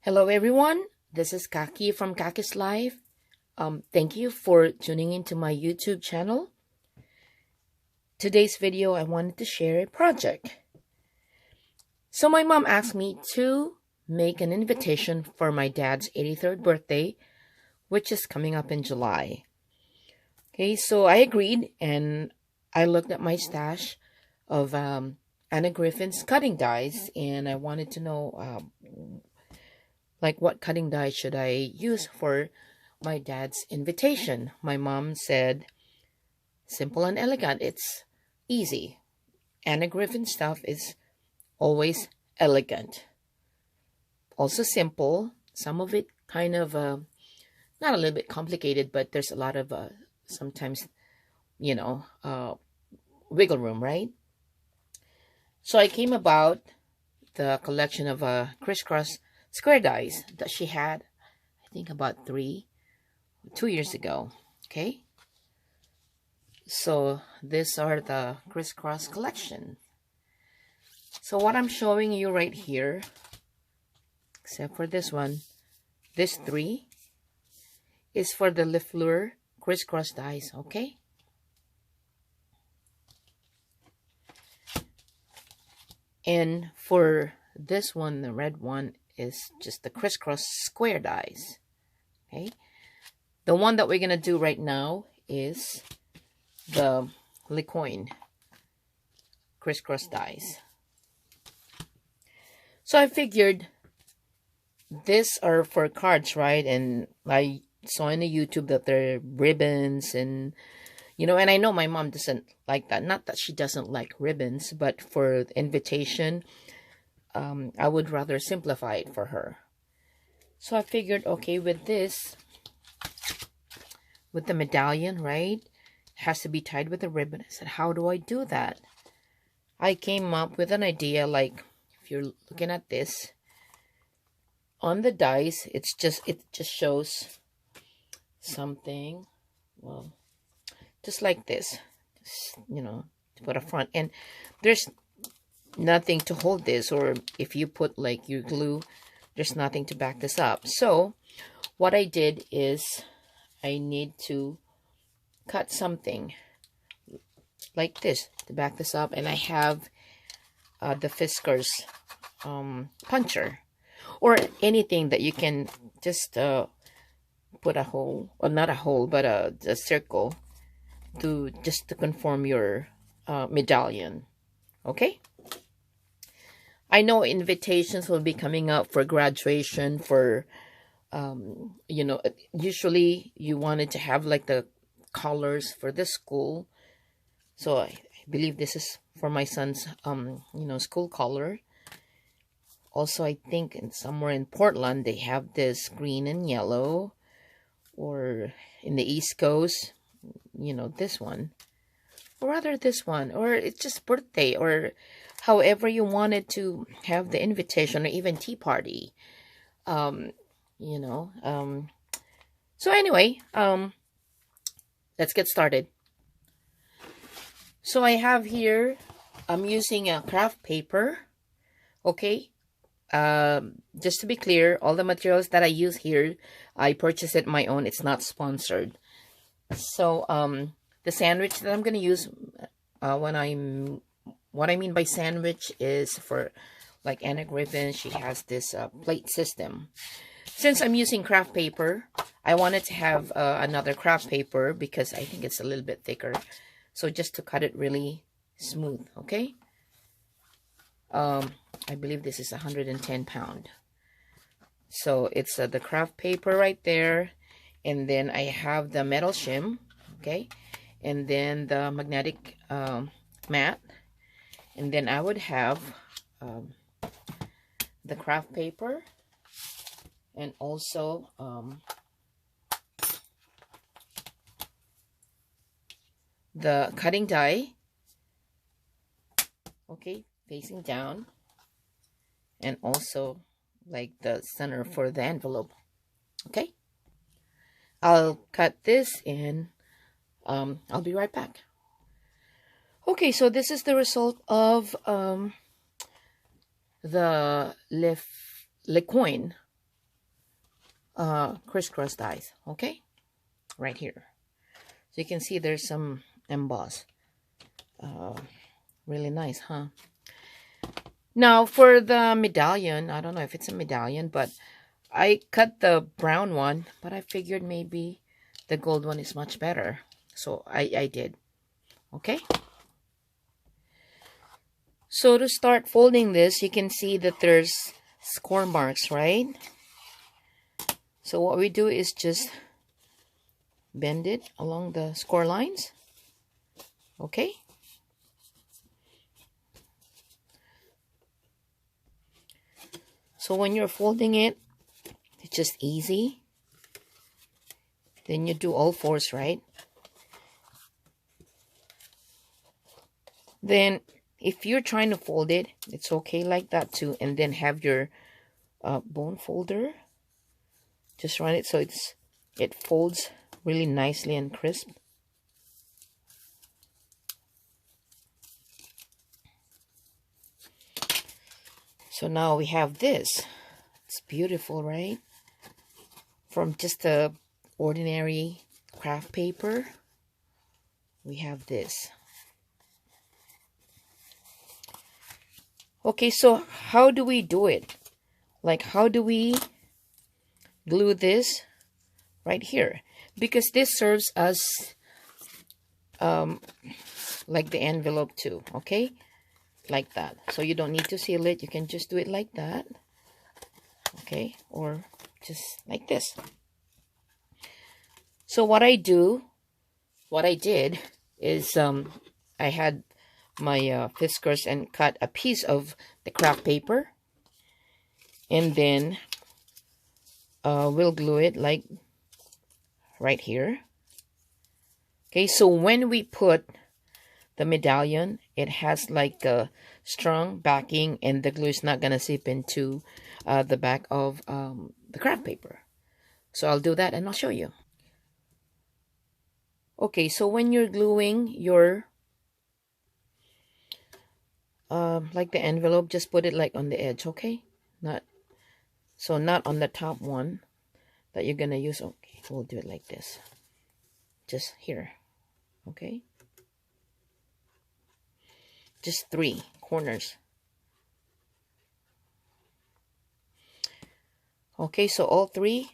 Hello everyone, this is Kaki from Kaki's Life. Thank you for tuning into my YouTube channel. Today's video I wanted to share a project. So my mom asked me to make an invitation for my dad's 83rd birthday, which is coming up in July. Okay, so I agreed and I looked at my stash of Anna Griffin's cutting dies and I wanted to know like what cutting die should I use for my dad's invitation. My mom said, simple and elegant. It's easy. Anna Griffin stuff is always elegant. Also simple. Some of it kind of, not a little bit complicated, but there's a lot of, sometimes, wiggle room, right? So I came about the collection of crisscross square dies that she had, I think about 2 years ago. Okay, so these are the crisscross collection. So what I'm showing you right here, except for this one, this 3 is for the Lefleur crisscross dies. Okay, and for this one, the red one, is just the crisscross square dies. Okay, the one that we're gonna do right now is the Lecoin crisscross dies. So I figured these are for cards, right? And I saw in the YouTube that they're ribbons and and I know my mom doesn't like that. Not that she doesn't like ribbons, but for the invitation, I would rather simplify it for her. So I figured, okay, with this, with the medallion, right, it has to be tied with a ribbon. I said, how do I do that? I came up with an idea, like, if you're looking at this, on the dice, it just shows something, well, just like this, just, to put a front. And there's nothing to hold this, or if you put like your glue, there's nothing to back this up. So what I did is I need to cut something like this to back this up, and I have the Fisker's puncher, or anything that you can just put a hole, or not a hole, but a circle to conform your medallion. Okay, I know invitations will be coming up for graduation, for, usually you wanted to have like the colors for this school. So I believe this is for my son's, school color. Also, I think somewhere in Portland, they have this green and yellow, or in the East Coast, this one, or rather this one, or it's just birthday, or however you wanted to have the invitation, or even tea party. So anyway, let's get started. So I have here, I'm using a craft paper. Okay, just to be clear, all the materials that I use here, I purchased it my own. It's not sponsored. So the sandwich that I'm going to use, what I mean by sandwich is for like Anna Griffin, she has this plate system. Since I'm using craft paper, I wanted to have another craft paper because I think it's a little bit thicker. So just to cut it really smooth, okay? I believe this is 110 pound. So it's the craft paper right there. And then I have the metal shim, okay? And then the magnetic mat. And then I would have the craft paper, and also the cutting die, okay, facing down, and also like the center for the envelope. Okay, I'll cut this and I'll be right back. Okay, so this is the result of the Lecoin crisscross dies. Okay, right here. So you can see there's some emboss. Really nice, huh? Now for the medallion, I don't know if it's a medallion, but I cut the brown one, but I figured maybe the gold one is much better. So I did. Okay. So to start folding this, you can see that there's score marks, right? So what we do is just bend it along the score lines. Okay. So when you're folding it, it's just easy. Then you do all fours, right? Then if you're trying to fold it, it's okay like that too. And then have your bone folder. Just run it so it folds really nicely and crisp. So now we have this. It's beautiful, right? From just a ordinary craft paper, we have this. Okay, so how do we do it? Like, how do we glue this right here? Because this serves as like the envelope too, okay? Like that. So you don't need to seal it. You can just do it like that. Okay, or just like this. So what I did is I had my whiskers and cut a piece of the craft paper, and then we'll glue it like right here. Okay, so when we put the medallion, it has like a strong backing, and the glue is not gonna seep into the back of the craft paper. So I'll do that and I'll show you. Okay, so when you're gluing your like the envelope, just put it like on the edge, okay? Not on the top one that you're gonna use. Okay, we'll do it like this. Just here, okay? Just 3 corners. Okay, so all 3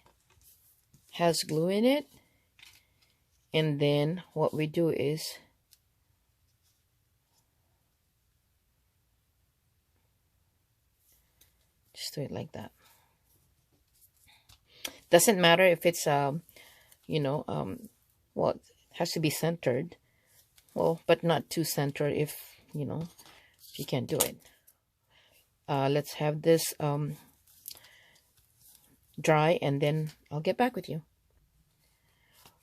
has glue in it. And then what we do is just do it like that. Doesn't matter if it's you know, well, it has to be centered. Well, but not too centered if, you know, if you can't do it. Let's have this dry, and then I'll get back with you.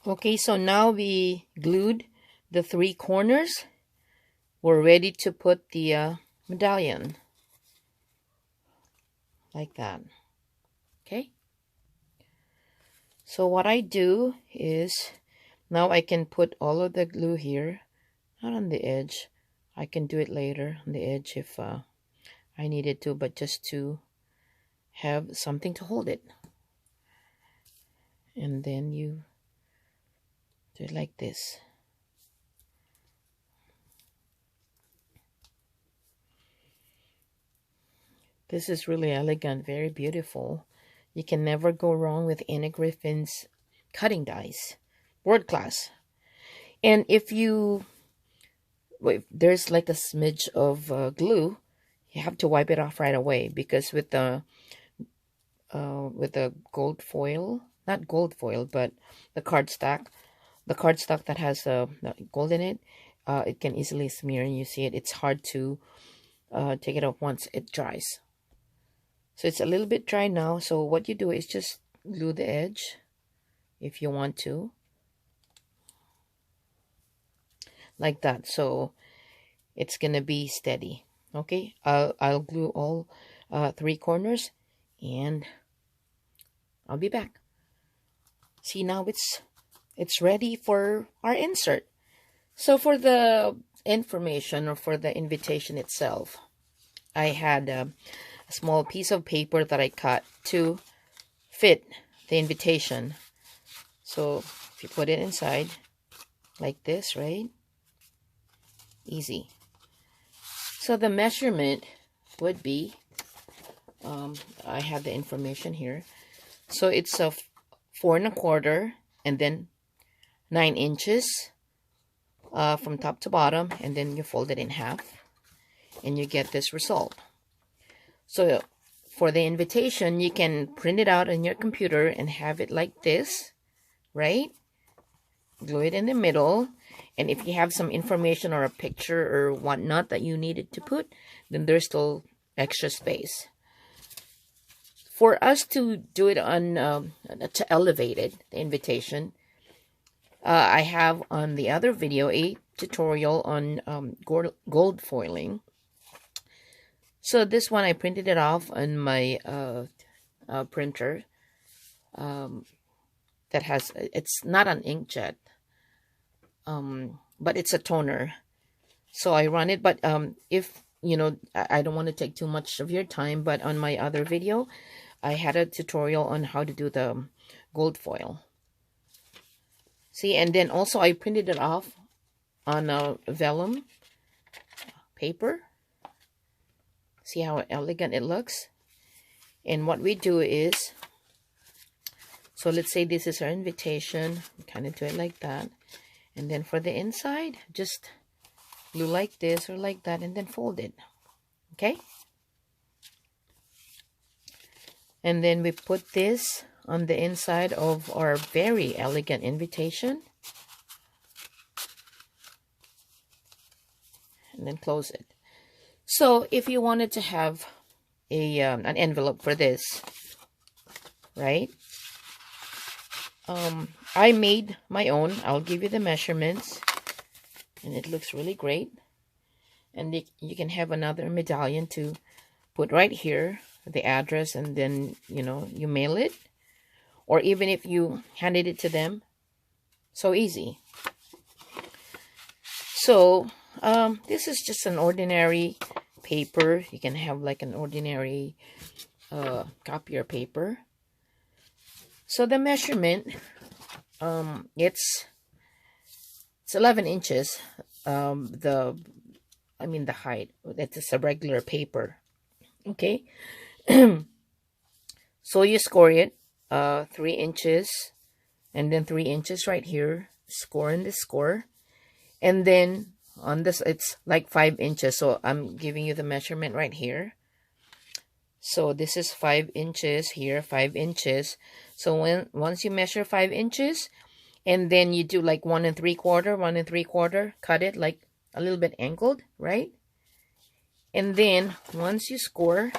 Okay, so now we glued the 3 corners. We're ready to put the medallion. Like that. Okay. So what I do is, now I can put all of the glue here. Not on the edge. I can do it later on the edge if I needed to, but just to have something to hold it. And then you do it like this. This is really elegant, very beautiful. You can never go wrong with any Griffin's cutting dies. World class. And if there's like a smidge of glue, you have to wipe it off right away, because with the gold foil, not gold foil, but the cardstock that has gold in it, it can easily smear, and you see it. It's hard to take it off once it dries. So it's a little bit dry now. So what you do is just glue the edge if you want to, like that. So it's gonna be steady. Okay, I'll glue all 3 corners, and I'll be back. See, now it's ready for our insert. So for the information, or for the invitation itself, I had a small piece of paper that I cut to fit the invitation. So if you put it inside like this, right? Easy. So the measurement would be, I have the information here. So it's a 4 1/4 and then 9 inches from top to bottom, and then you fold it in half and you get this result. So for the invitation, you can print it out on your computer and have it like this, right? Glue it in the middle, and if you have some information or a picture or whatnot that you needed to put, then there's still extra space. For us to do it on, to elevate it, the invitation, I have on the other video a tutorial on gold foiling. So this one I printed it off on my printer that has, it's not an inkjet, but it's a toner. So I run it, but if, you know, I don't want to take too much of your time, but on my other video, I had a tutorial on how to do the gold foil. See, and then also I printed it off on a vellum paper. See how elegant it looks? And what we do is, so let's say this is our invitation. We kind of do it like that. And then for the inside, just glue like this or like that and then fold it. Okay? And then we put this on the inside of our very elegant invitation. And then close it. So if you wanted to have a an envelope for this, right? I made my own. I'll give you the measurements. And it looks really great. And you can have another medallion to put right here, the address, and then, you know, you mail it. Or even if you handed it to them. So easy. So, this is just an ordinary paper. You can have like an ordinary copier paper. So the measurement, it's 11 inches. The height. That is a regular paper. Okay. So you score it 3 inches, and then 3 inches right here. Score in the score, and then on this it's like 5 inches. So I'm giving you the measurement right here. So this is 5 inches here, 5 inches. So once you measure 5 inches, and then you do like 1 3/4, 1 3/4, cut it like a little bit angled, right? And then once you score,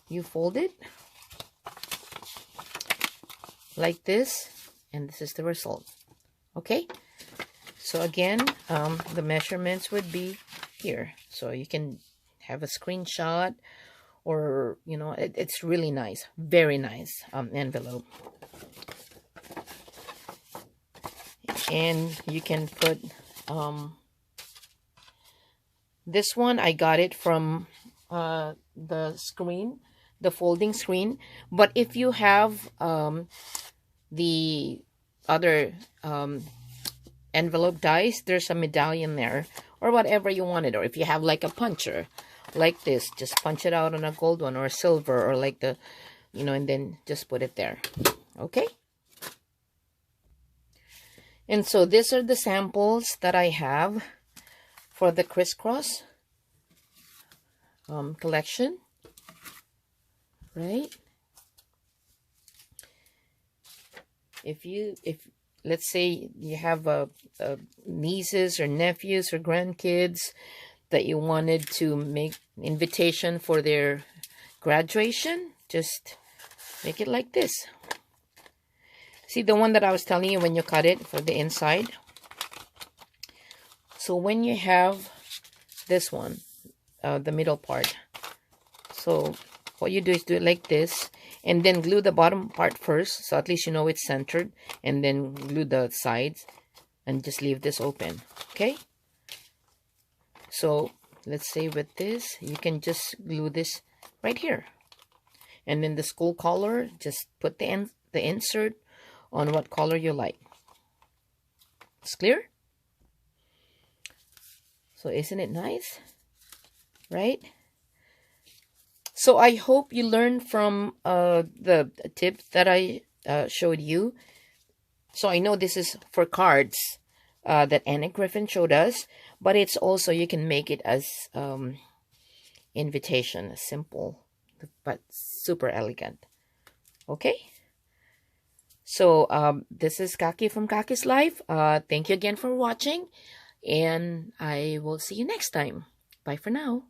you fold it like this, and this is the result. Okay, so again, the measurements would be here, so you can have a screenshot, or, you know, it's really nice, very nice envelope. And you can put this one, I got it from the screen, the folding screen. But if you have the other envelope dies, there's a medallion there, or whatever you wanted. Or if you have like a puncher like this, just punch it out on a gold one or a silver, or like the, you know, and then just put it there. Okay. And so these are the samples that I have for the crisscross collection, right? If let's say you have nieces or nephews or grandkids that you wanted to make invitation for their graduation, just make it like this. See the one that I was telling you when you cut it for the inside? So when you have this one, the middle part, so what you do is do it like this, and then glue the bottom part first, so at least you know it's centered, and then glue the sides, and just leave this open. Okay? So let's say with this, you can just glue this right here, and then the school color, just put the the insert on what color you like. It's clear? So isn't it nice? Right? So I hope you learned from the tips that I showed you. So I know this is for cards that Anna Griffin showed us, but it's also, you can make it as invitation, simple but super elegant. Okay? So this is Kaki from Kaki's Life. Thank you again for watching, and I will see you next time. Bye for now.